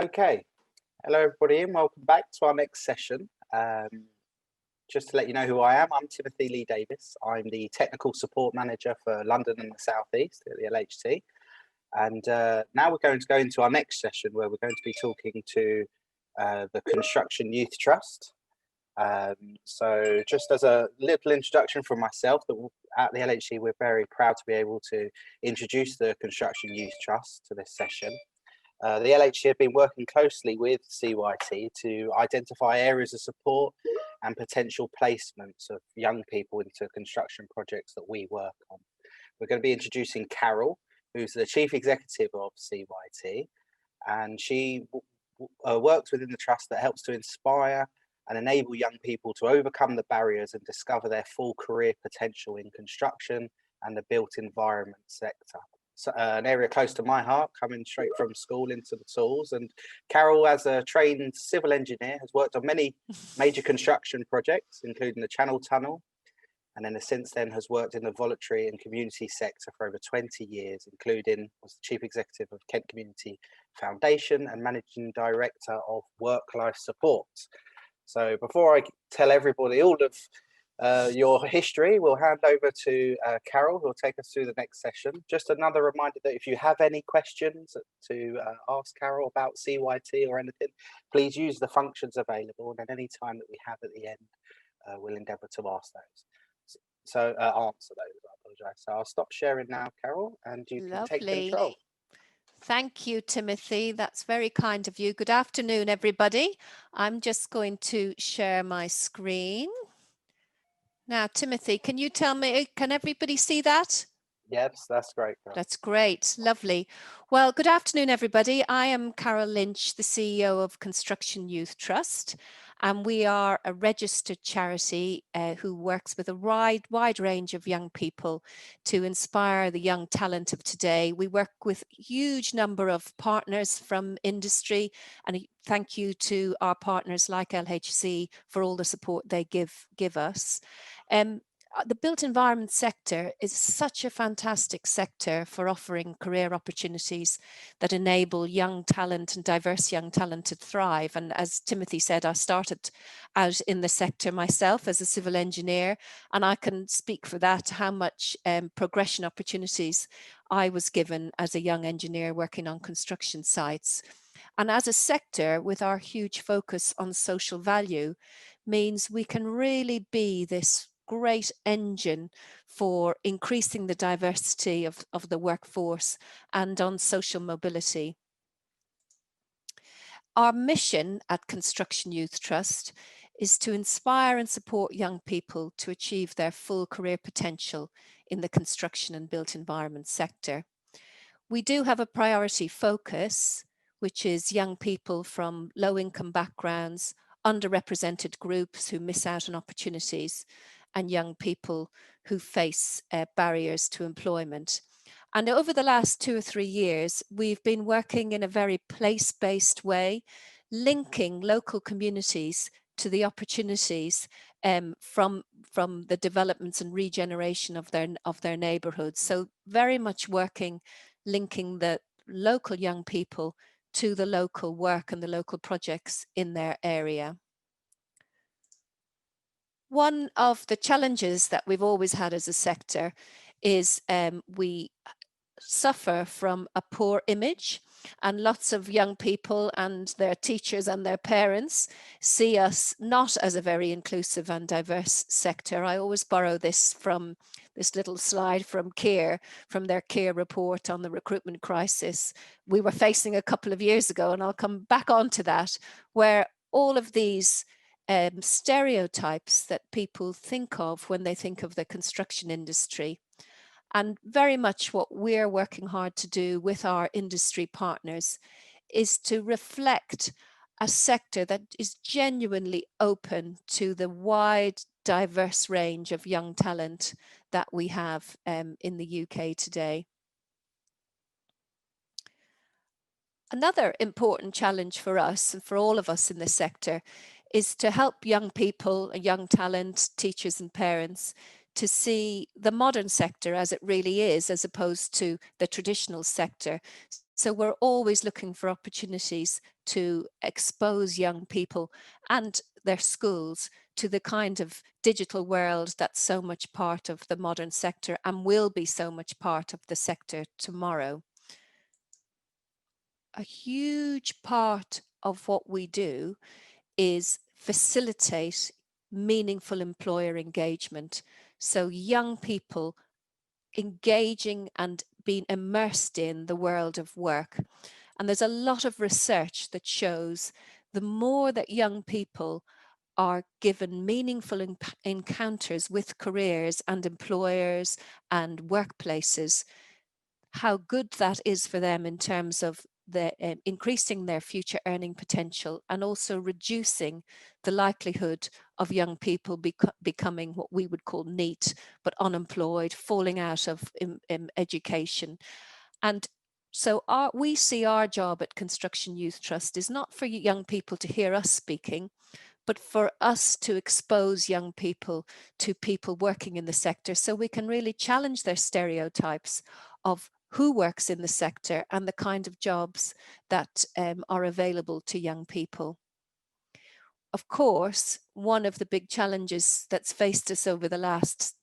Okay, hello everybody and welcome back to our next session. Just to let you know who I am, I'm Timothy Lee Davis. I'm the Technical Support Manager for London and the South East at the LHT. And now we're going to go into our next session where we're going to be talking to the Construction Youth Trust. So just as a little introduction from myself, at the LHT we're very proud to be able to introduce the Construction Youth Trust to this session. The LHC have been working closely with CYT to identify areas of support and potential placements of young people into construction projects that we work on. We're going to be introducing Carol, who's the Chief Executive of CYT, and she works within the trust that helps to inspire and enable young people to overcome the barriers and discover their full career potential in construction and the built environment sector. An area close to my heart, coming straight from school into the tools. And Carol, as a trained civil engineer, has worked on many major construction projects, including the Channel Tunnel, and then since then has worked in the voluntary and community sector for over 20 years, including was the Chief Executive of Kent Community Foundation and Managing Director of Work Life Support. So before I tell everybody all of your history, we'll hand over to Carol, who will take us through the next session. Just another reminder that if you have any questions to ask Carol about CYT or anything, please use the functions available, and at any time that we have at the end, we'll endeavour to ask those. So answer those, I apologise. So I'll stop sharing now, Carol, and you can take control. Thank you, Timothy. That's very kind of you. Good afternoon, everybody. I'm just going to share my screen. Now, Timothy, can you tell me, can everybody see that? Yes, that's great. That's great. Lovely. Well, good afternoon, everybody. I am Carol Lynch, the CEO of Construction Youth Trust, and we are a registered charity who works with a wide range of young people to inspire the young talent of today. We work with a huge number of partners from industry, and thank you to our partners like LHC for all the support they give us. The built environment sector is such a fantastic sector for offering career opportunities that enable young talent and diverse young talent to thrive. And as Timothy said, I started out in the sector myself as a civil engineer, and I can speak for that, how much progression opportunities I was given as a young engineer working on construction sites. And as a sector, with our huge focus on social value, means we can really be this great engine for increasing the diversity of the workforce and on social mobility. Our mission at Construction Youth Trust is to inspire and support young people to achieve their full career potential in the construction and built environment sector. We do have a priority focus, which is young people from low-income backgrounds, underrepresented groups who miss out on opportunities, and young people who face barriers to employment. And over the last 2 or 3 years, we've been working in a very place-based way, linking local communities to the opportunities from the developments and regeneration of their neighbourhoods. So very much working, linking the local young people to the local work and the local projects in their area. One of the challenges that we've always had as a sector is we suffer from a poor image, and lots of young people and their teachers and their parents see us not as a very inclusive and diverse sector. I always borrow this from this little slide from CARE, from their CARE report on the recruitment crisis we were facing a couple of years ago, and I'll come back onto that, where all of these stereotypes that people think of when they think of the construction industry. And very much what we're working hard to do with our industry partners is to reflect a sector that is genuinely open to the wide, diverse range of young talent that we have in the UK today. Another important challenge for us and for all of us in the sector is to help young people, young talent, teachers and parents to see the modern sector as it really is, as opposed to the traditional sector. So we're always looking for opportunities to expose young people and their schools to the kind of digital world that's so much part of the modern sector and will be so much part of the sector tomorrow. A huge part of what we do is facilitate meaningful employer engagement. So young people engaging and being immersed in the world of work. And there's a lot of research that shows the more that young people are given meaningful encounters with careers and employers and workplaces, how good that is for them in terms of increasing their future earning potential and also reducing the likelihood of young people becoming what we would call NEET, but unemployed, falling out of education. And so we see our job at Construction Youth Trust is not for young people to hear us speaking, but for us to expose young people to people working in the sector so we can really challenge their stereotypes of who works in the sector and the kind of jobs that are available to young people. Of course, one of the big challenges that's faced us over the last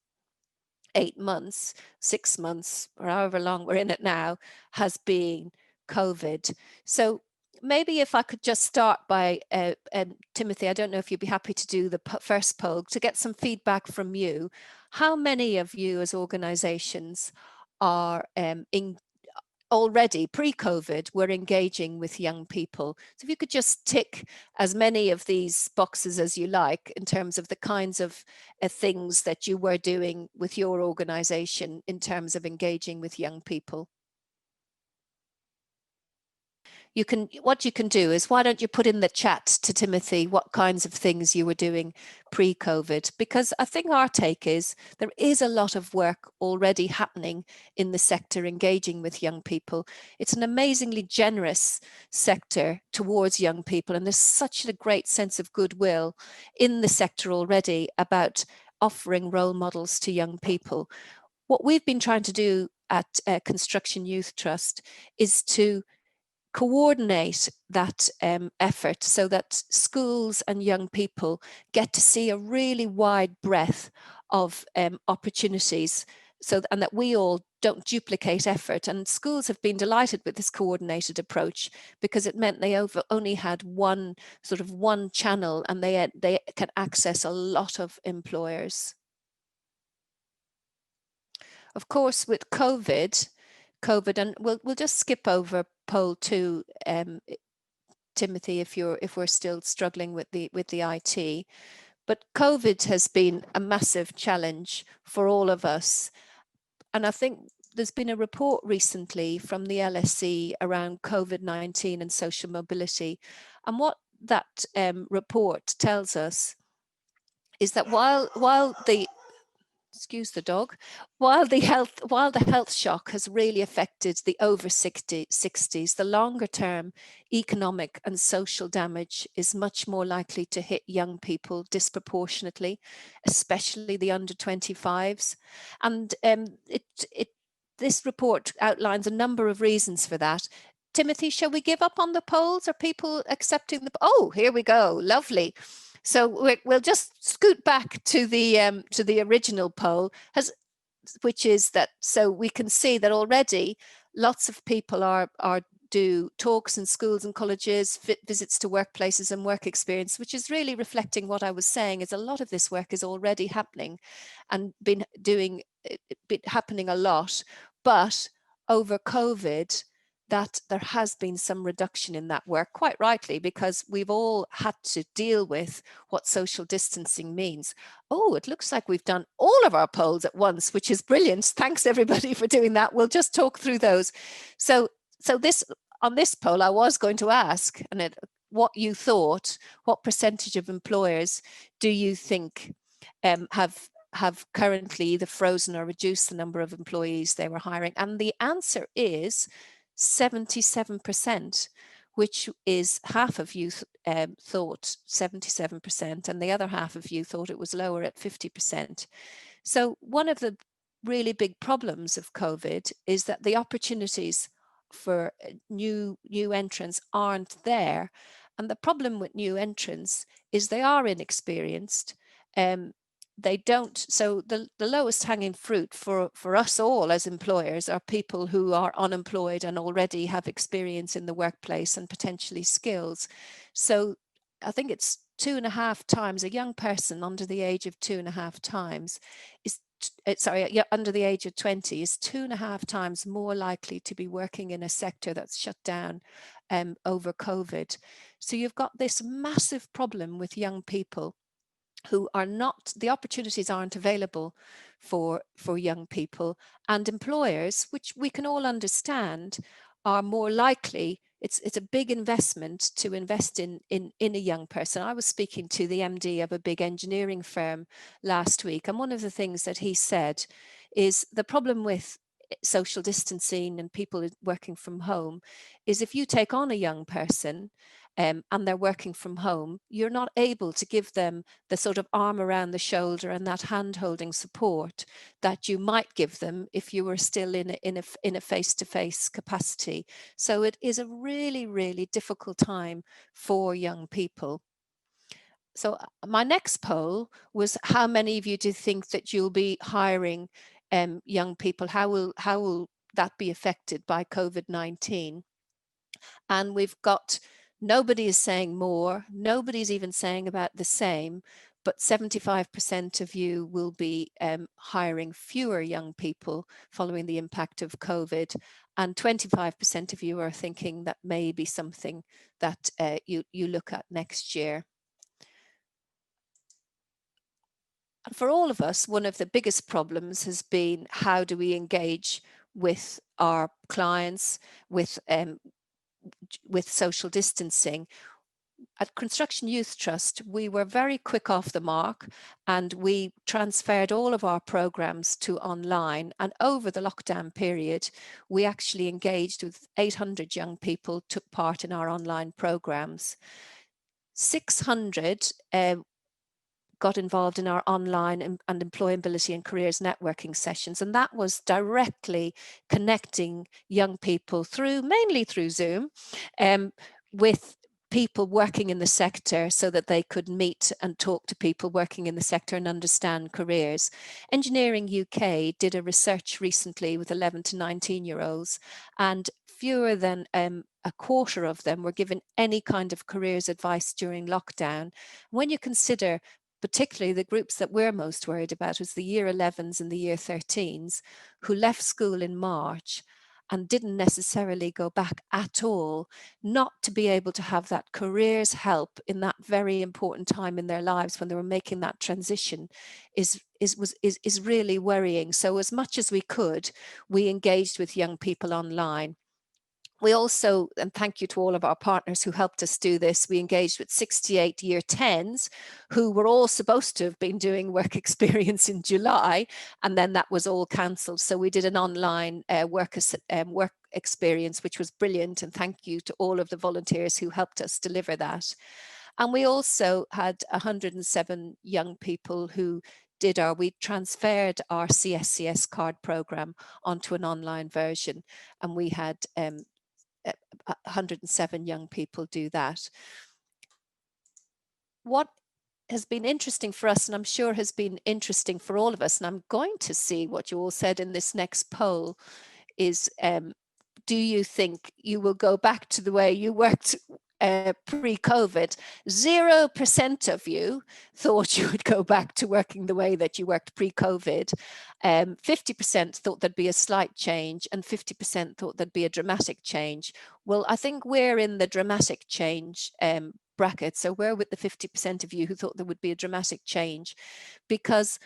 8 months, 6 months, or however long we're in it now, has been COVID. So maybe if I could just start by, Timothy, I don't know if you'd be happy to do the first poll to get some feedback from you. How many of you as organizations are already pre-COVID were engaging with young people? So if you could just tick as many of these boxes as you like in terms of the kinds of things that you were doing with your organization in terms of engaging with young people. What you can do is, why don't you put in the chat to Timothy what kinds of things you were doing pre-COVID? Because I think our take is there is a lot of work already happening in the sector engaging with young people. It's an amazingly generous sector towards young people, and there's such a great sense of goodwill in the sector already about offering role models to young people. What we've been trying to do at Construction Youth Trust is to coordinate that effort so that schools and young people get to see a really wide breadth of opportunities, and that we all don't duplicate effort. And schools have been delighted with this coordinated approach because it meant they only had one channel, and they can access a lot of employers. Of course, with COVID, and we'll just skip over poll 2, Timothy, if we're still struggling with the IT. But COVID has been a massive challenge for all of us. And I think there's been a report recently from the LSE around COVID-19 and social mobility. And what that report tells us is that while the excuse the dog, while the health shock has really affected the over 60s, the longer term economic and social damage is much more likely to hit young people disproportionately, especially the under 25s. And this report outlines a number of reasons for that. Timothy, shall we give up on the polls? Are people accepting the? Oh, here we go. Lovely. So we'll just scoot back to the original poll, which is that, so we can see that already lots of people do talks in schools and colleges, visits to workplaces and work experience, which is really reflecting what I was saying, is a lot of this work is already happening and been happening a lot. But over COVID, that there has been some reduction in that work, quite rightly, because we've all had to deal with what social distancing means. Oh, it looks like we've done all of our polls at once, which is brilliant. Thanks everybody for doing that. We'll just talk through those. So on this poll, I was going to ask what you thought, what percentage of employers do you think have currently either frozen or reduced the number of employees they were hiring? And the answer is 77%, which is half of you thought 77%, and the other half of you thought it was lower at 50%. So one of the really big problems of COVID is that the opportunities for new entrants aren't there. And the problem with new entrants is they are inexperienced. They don't, so the lowest hanging fruit for us all as employers are people who are unemployed and already have experience in the workplace and potentially skills. So I think it's 2.5 times, a young person under the age of 2.5 times is under the age of 20 is 2.5 times more likely to be working in a sector that's shut down over COVID. So you've got this massive problem with young people who are not, the opportunities aren't available for young people, and employers, which we can all understand, are more likely, it's a big investment to invest in a young person. I was speaking to the MD of a big engineering firm last week, and one of the things that he said is the problem with social distancing and people working from home is if you take on a young person and they're working from home, you're not able to give them the sort of arm around the shoulder and that hand-holding support that you might give them if you were still in a face-to-face capacity. So it is a really, really difficult time for young people. So my next poll was, how many of you do you think that you'll be hiring young people? How will that be affected by COVID-19? And we've got, nobody is saying more, nobody's even saying about the same, but 75% of you will be hiring fewer young people following the impact of COVID, and 25% of you are thinking that may be something that you look at next year. And for all of us, one of the biggest problems has been, how do we engage with our clients, with social distancing? At Construction Youth Trust, we were very quick off the mark, and we transferred all of our programs to online. And over the lockdown period, we actually engaged with 800 young people, took part in our online programs. 600 got involved in our online and employability and careers networking sessions. And that was directly connecting young people mainly through Zoom, with people working in the sector, so that they could meet and talk to people working in the sector and understand careers. Engineering UK did a research recently with 11 to 19-year-olds, and fewer than a quarter of them were given any kind of careers advice during lockdown. When you consider particularly the groups that we're most worried about was the year 11s and the year 13s, who left school in March and didn't necessarily go back at all, not to be able to have that careers help in that very important time in their lives when they were making that transition is really worrying. So as much as we could, we engaged with young people online. We also, and thank you to all of our partners who helped us do this, we engaged with 68 year 10s who were all supposed to have been doing work experience in July, and then that was all cancelled. So we did an online work experience, which was brilliant, and thank you to all of the volunteers who helped us deliver that. And we also had 107 young people who we transferred our CSCS card program onto an online version, and we had 107 young people do that. What has been interesting for us, and I'm sure has been interesting for all of us, and I'm going to see what you all said in this next poll, is do you think you will go back to the way you worked pre-COVID? 0% of you thought you would go back to working the way that you worked pre-COVID. 50% thought there'd be a slight change, and 50% thought there'd be a dramatic change. Well, I think we're in the dramatic change bracket. So we're with the 50% of you who thought there would be a dramatic change, because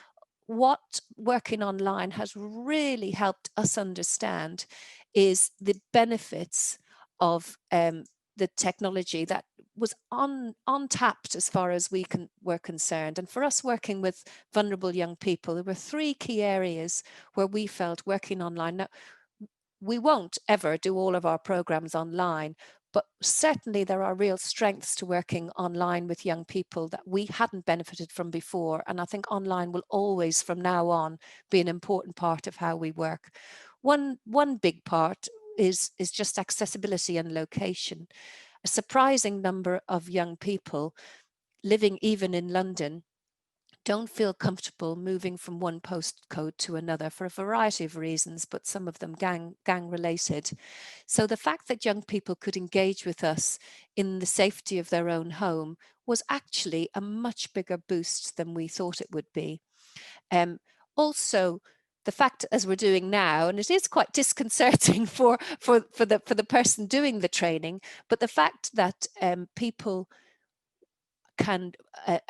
what working online has really helped us understand is the benefits of the technology that was untapped as far as were concerned. And for us working with vulnerable young people, there were 3 key areas where we felt working online. Now, we won't ever do all of our programs online, But certainly there are real strengths to working online with young people that we hadn't benefited from before. And I think online will always, from now on, be an important part of how we work. One big part is just accessibility and location. A surprising number of young people living even in London don't feel comfortable moving from one postcode to another for a variety of reasons, but some of them gang related. So the fact that young people could engage with us in the safety of their own home was actually a much bigger boost than we thought it would be. Also, the fact, as we're doing now, and it is quite disconcerting for the person doing the training, but the fact that people can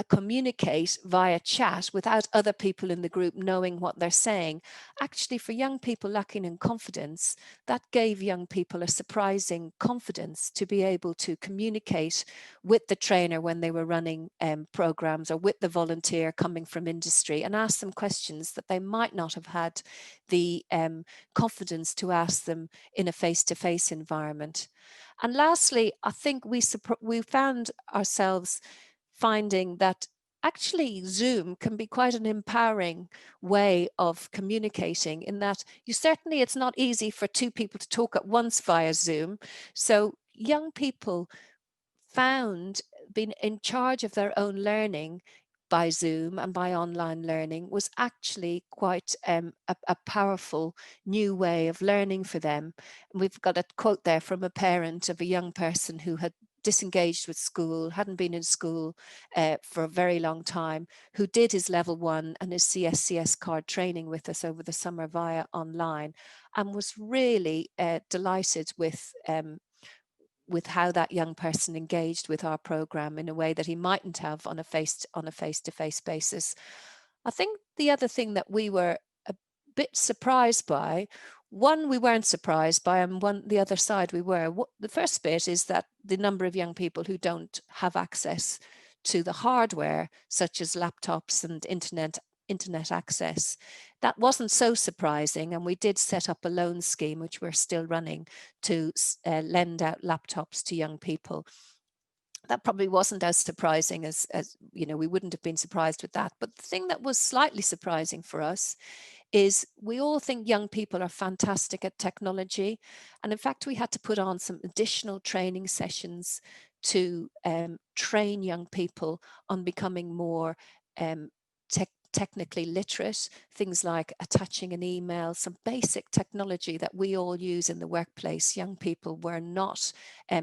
communicate via chat without other people in the group knowing what they're saying. Actually, for young people lacking in confidence, that gave young people a surprising confidence to be able to communicate with the trainer when they were running programs, or with the volunteer coming from industry, and ask them questions that they might not have had the confidence to ask them in a face-to-face environment. And lastly, I think we found ourselves finding that actually Zoom can be quite an empowering way of communicating, in that it's not easy for two people to talk at once via Zoom. So young people found being in charge of their own learning by Zoom and by online learning was actually quite a powerful new way of learning for them. And we've got a quote there from a parent of a young person who had disengaged with school, hadn't been in school for a very long time, who did his level 1 and his CSCS card training with us over the summer via online, and was really delighted with how that young person engaged with our program in a way that he mightn't have on a face-to-face basis. I think the other thing that we were a bit surprised by, one we weren't surprised by, and the other side we were. The first bit is that the number of young people who don't have access to the hardware, such as laptops and internet access, that wasn't so surprising. And we did set up a loan scheme, which we're still running, to lend out laptops to young people. That probably wasn't as surprising as we wouldn't have been surprised with that. But the thing that was slightly surprising for us is we all think young people are fantastic at technology. And in fact, we had to put on some additional training sessions to train young people on becoming more technically literate, things like attaching an email, some basic technology that we all use in the workplace, young people were not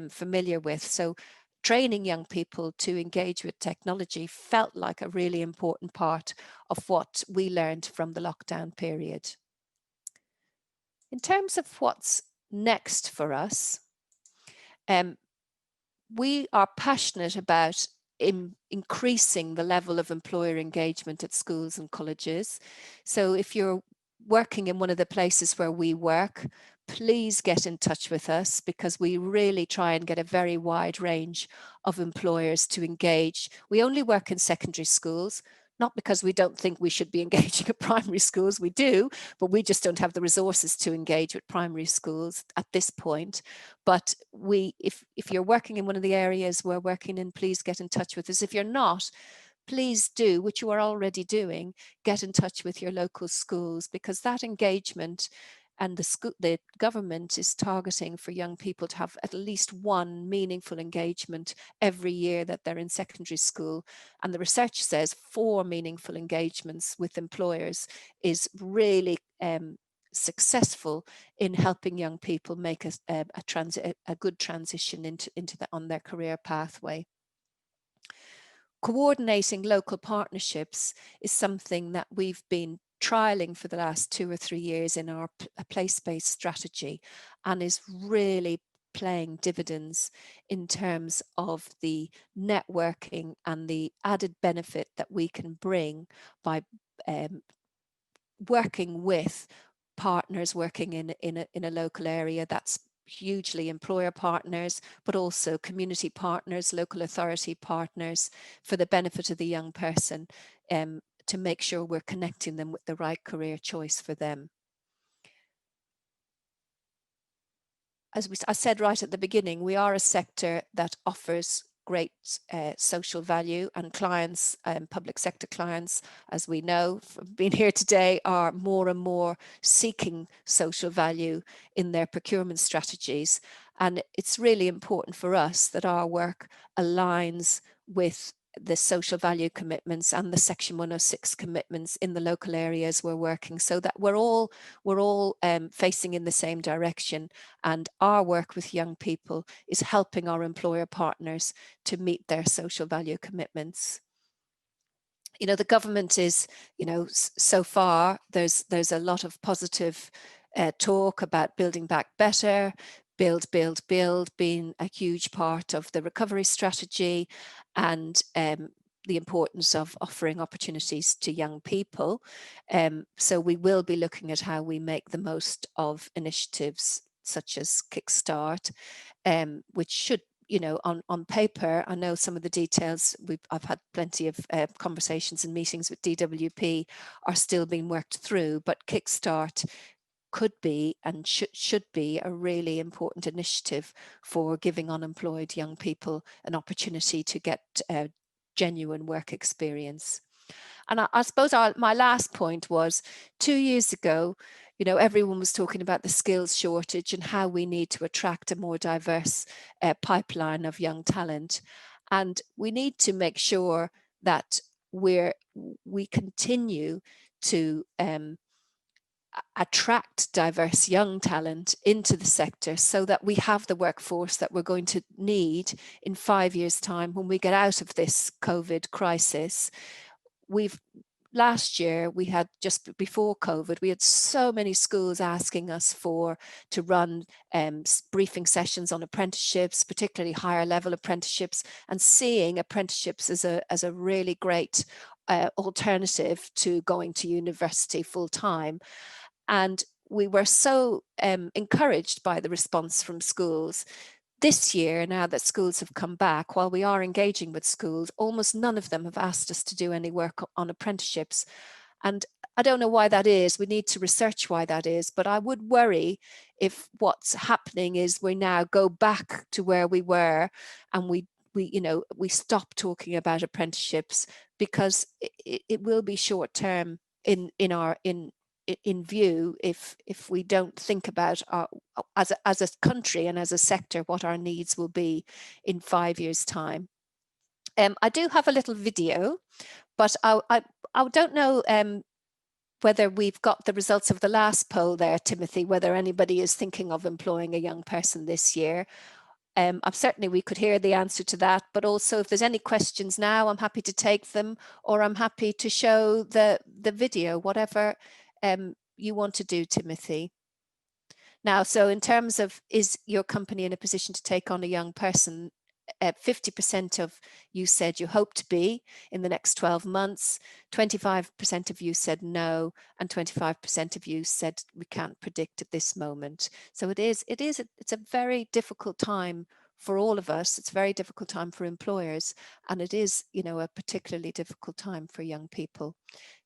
familiar with. So training young people to engage with technology felt like a really important part of what we learned from the lockdown period. In terms of what's next for us, we are passionate about increasing the level of employer engagement at schools and colleges. So if you're working in one of the places where we work, please get in touch with us, because we really try and get a very wide range of employers to engage. We only work in secondary schools, not because we don't think we should be engaging at primary schools, we do, but we just don't have the resources to engage with primary schools at this point. But if you're working in one of the areas we're working in, please get in touch with us. If you're not, please do, which you are already doing, get in touch with your local schools, because that engagement, and the government is targeting for young people to have at least one meaningful engagement every year that they're in secondary school. And the research says 4 meaningful engagements with employers is really successful in helping young people make a good transition on their career pathway. Coordinating local partnerships is something that we've been trialing for the last 2 or 3 years in our place-based strategy, and is really playing dividends in terms of the networking and the added benefit that we can bring by working with partners working in a local area. That's hugely employer partners, but also community partners, local authority partners, for the benefit of the young person, to make sure we're connecting them with the right career choice for them. I said right at the beginning, we are a sector that offers great social value, and clients, public sector clients, as we know from being here today, are more and more seeking social value in their procurement strategies. And it's really important for us that our work aligns with the social value commitments and the Section 106 commitments in the local areas we're working, so that we're all facing in the same direction, and our work with young people is helping our employer partners to meet their social value commitments. You know, the government is, you know, so far there's a lot of positive talk about building back better, build being a huge part of the recovery strategy, and the importance of offering opportunities to young people. So we will be looking at how we make the most of initiatives such as Kickstart, which should, you know, on paper, I know some of the details, I've had plenty of conversations and meetings with DWP are still being worked through, but Kickstart could be and should be a really important initiative for giving unemployed young people an opportunity to get genuine work experience. And I suppose my last point was 2 years ago, you know, everyone was talking about the skills shortage and how we need to attract a more diverse pipeline of young talent. And we need to make sure that we continue to attract diverse young talent into the sector, so that we have the workforce that we're going to need in 5 years' time when we get out of this COVID crisis. Last year, we had, just before COVID, we had so many schools asking us to run briefing sessions on apprenticeships, particularly higher level apprenticeships, and seeing apprenticeships as a really great alternative to going to university full time. And we were so encouraged by the response from schools. This year, now that schools have come back, while we are engaging with schools, almost none of them have asked us to do any work on apprenticeships. And I don't know why that is. We need to research why that is. But I would worry if what's happening is we now go back to where we were, and we stop talking about apprenticeships, because it will be short term in view if we don't think about as a country and as a sector what our needs will be in 5 years' time. I do have a little video, but I don't know whether we've got the results of the last poll there, Timothy, whether anybody is thinking of employing a young person this year. Certainly we could hear the answer to that, but also if there's any questions now, I'm happy to take them, or I'm happy to show the video, whatever you want to do, Timothy. Now, so in terms of, is your company in a position to take on a young person? 50% of you said you hope to be in the next 12 months, 25% of you said no, and 25% of you said we can't predict at this moment. So it's a very difficult time for all of us. It's a very difficult time for employers, and it is, you know, a particularly difficult time for young people.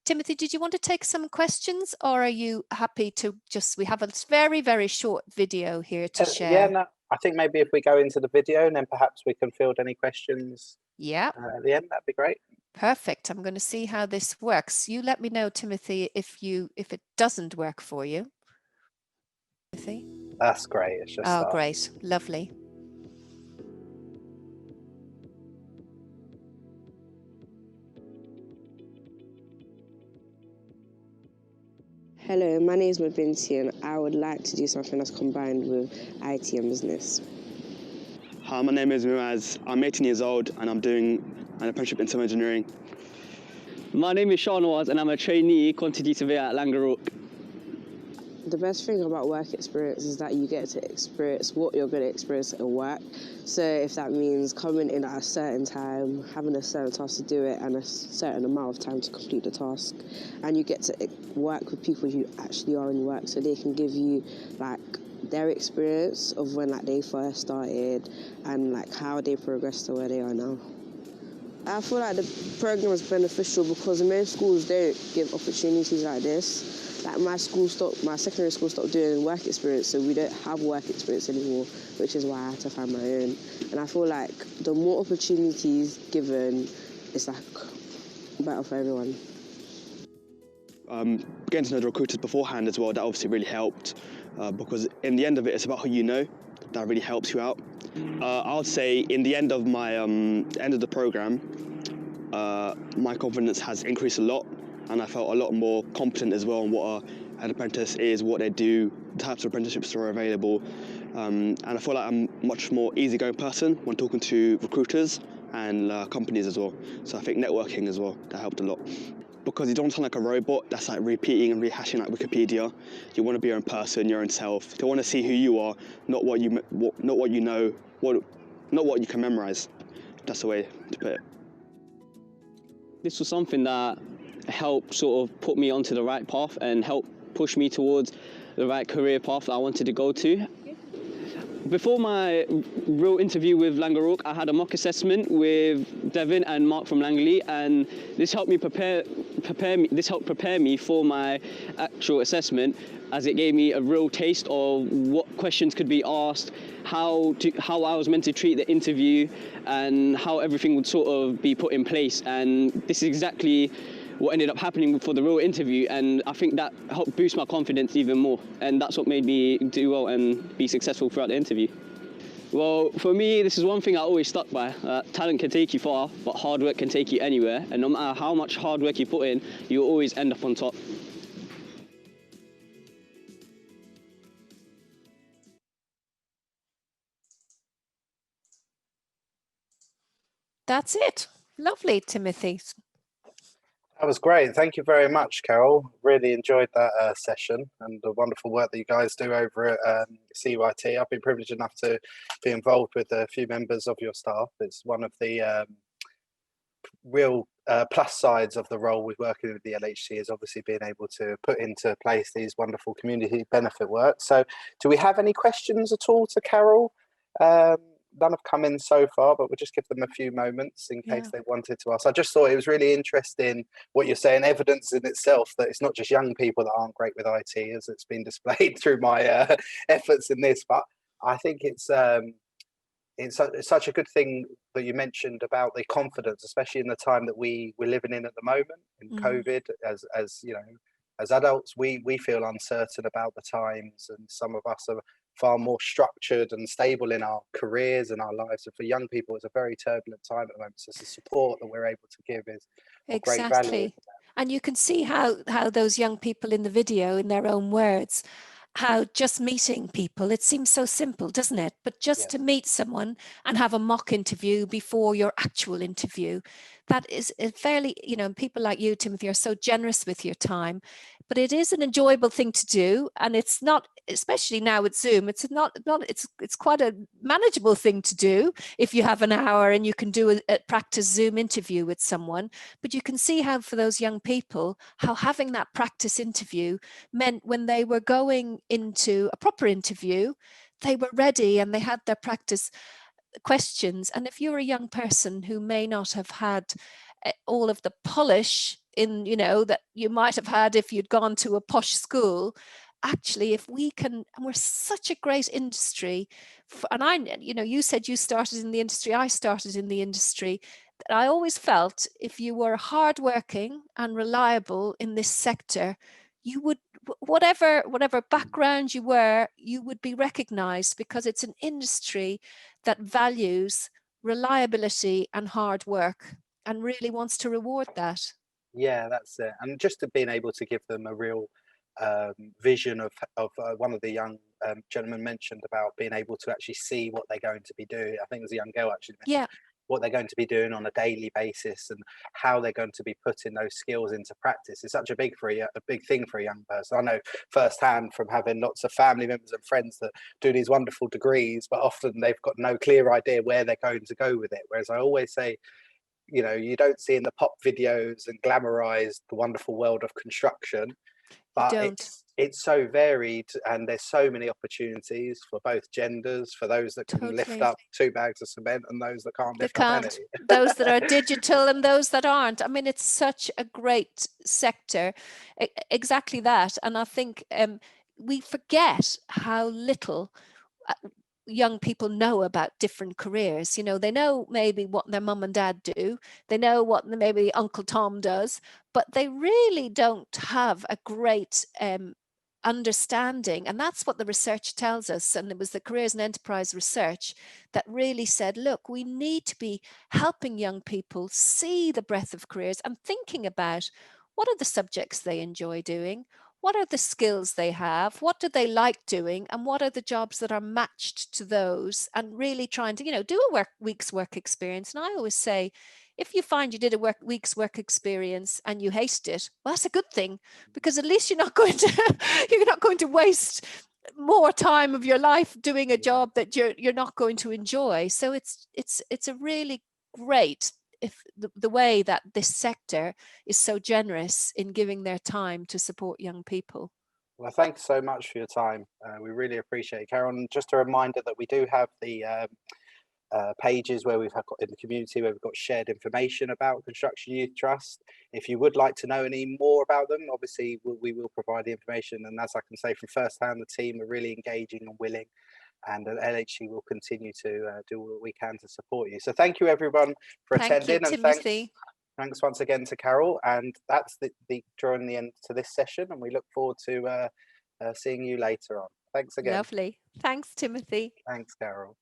Timothy, did you want to take some questions, or are you happy to we have a very, very short video here to share? Yeah, no, I think maybe if we go into the video and then perhaps we can field any questions at the end, that'd be great. Perfect. I'm going to see how this works. You let me know, Timothy, if it doesn't work for you. Timothy? That's great. It's just great. Lovely. Hello, my name is Mabinti, and I would like to do something that's combined with IT and business. Hi, my name is Muaz. I'm 18 years old and I'm doing an apprenticeship in civil engineering. My name is Sean Waz and I'm a trainee quantity surveyor at Langerook. The best thing about work experience is that you get to experience what you're going to experience at work. So if that means coming in at a certain time, having a certain task to do it, and a certain amount of time to complete the task, and you get to work with people who actually are in work, so they can give you like their experience of when like they first started and like how they progressed to where they are now. I feel like the program is beneficial because most schools don't give opportunities like this. Like my secondary school stopped doing work experience, so we don't have work experience anymore, which is why I had to find my own. And I feel like the more opportunities given, it's like better for everyone. Getting to know the recruiters beforehand as well, that obviously really helped because in the end of it, it's about who you know. That really helps you out. I would say in the end of my end of the program, my confidence has increased a lot, and I felt a lot more competent as well on what an apprentice is, what they do, the types of apprenticeships that are available, and I feel like I'm a much more easygoing person when talking to recruiters and companies as well. So I think networking as well, that helped a lot. Because you don't sound like a robot that's like repeating and rehashing like Wikipedia. You want to be your own person, your own self. They want to see who you are, not what you know, not what you can memorize. That's the way to put it. This was something that helped sort of put me onto the right path and helped push me towards the right career path that I wanted to go to. Before my real interview with Langerook, I had a mock assessment with Devin and Mark from Langley, and this helped me prepare me for my actual assessment, as it gave me a real taste of what questions could be asked, how I was meant to treat the interview, and how everything would sort of be put in place. And this is exactly what ended up happening for the real interview, and I think that helped boost my confidence even more, and that's what made me do well and be successful throughout the interview. Well, for me, this is one thing I always stuck by. Talent can take you far, but hard work can take you anywhere, and no matter how much hard work you put in, you'll always end up on top. That's it. Lovely, Timothy. That was great. Thank you very much, Carol. Really enjoyed that session and the wonderful work that you guys do over at CYT. I've been privileged enough to be involved with a few members of your staff. It's one of the real plus sides of the role with working with the LHC is obviously being able to put into place these wonderful community benefit work. So do we have any questions at all to Carol? None have come in so far, but we'll just give them a few moments in case they wanted to ask. I just thought it was really interesting what you're saying, evidence in itself that it's not just young people that aren't great with IT, as it's been displayed through my efforts in this, but I think it's such a good thing that you mentioned about the confidence, especially in the time that we're living in at the moment in COVID. As you know, as adults, we feel uncertain about the times, and some of us are far more structured and stable in our careers and our lives. And for young people, it's a very turbulent time at the moment. So the support that we're able to give is of great value. And you can see how those young people in the video, in their own words, how just meeting people, it seems so simple, doesn't it? But just to meet someone and have a mock interview before your actual interview, that is a fairly, you know, people like you, Timothy, are so generous with your time, but it is an enjoyable thing to do. And it's not, especially now with Zoom, it's quite a manageable thing to do if you have an hour and you can do a practice Zoom interview with someone. But you can see how for those young people, how having that practice interview meant when they were going into a proper interview, they were ready and they had their practice questions. And if you're a young person who may not have had all of the polish in, you know, that you might have had if you'd gone to a posh school, actually, if we can, and we're such a great industry, and I, you know, you said you started in the industry, I started in the industry, that I always felt if you were hardworking and reliable in this sector, you would, whatever background you were, you would be recognized, because it's an industry that values reliability and hard work and really wants to reward that. Yeah, that's it. And just to being able to give them a real vision of one of the young gentlemen mentioned about being able to actually see what they're going to be doing. I think it was a young girl actually mentioned what they're going to be doing on a daily basis and how they're going to be putting those skills into practice is such a big thing for a young person. I know firsthand from having lots of family members and friends that do these wonderful degrees, but often they've got no clear idea where they're going to go with it. Whereas I always say, you know, you don't see in the pop videos and glamorize the wonderful world of construction. but don't. it's so varied, and there's so many opportunities for both genders, for those that can lift Totally. up 2 bags of cement and those that can't They lift up any. can't. Those that are digital and those that aren't. I mean, it's such a great sector. Exactly that. And I think we forget how little young people know about different careers. You know, they know maybe what their mum and dad do, they know what maybe Uncle Tom does, but they really don't have a great understanding. And that's what the research tells us. And it was the careers and enterprise research that really said, look, we need to be helping young people see the breadth of careers and thinking about what are the subjects they enjoy doing, what are the skills they have, what do they like doing, and what are the jobs that are matched to those, and really trying to, you know, do a week's work experience. And I always say, if you find you did a week's work experience and you hated it, well, that's a good thing, because at least you're not going to waste more time of your life doing a job that you're not going to enjoy. So it's a really great, if the way that this sector is so generous in giving their time to support young people. Well, thanks so much for your time. We really appreciate it, Carol. And just a reminder that we do have the pages where we've got in the community where we've got shared information about Construction Youth Trust. If you would like to know any more about them, obviously we will provide the information. And as I can say from first hand, the team are really engaging and willing. And LHC will continue to do what we can to support you. So thank you everyone for attending, Thank you, and Timothy. thanks once again to Carol. And that's the drawing the end to this session, and we look forward to seeing you later on. Thanks again. Lovely. Thanks, Timothy. Thanks, Carol.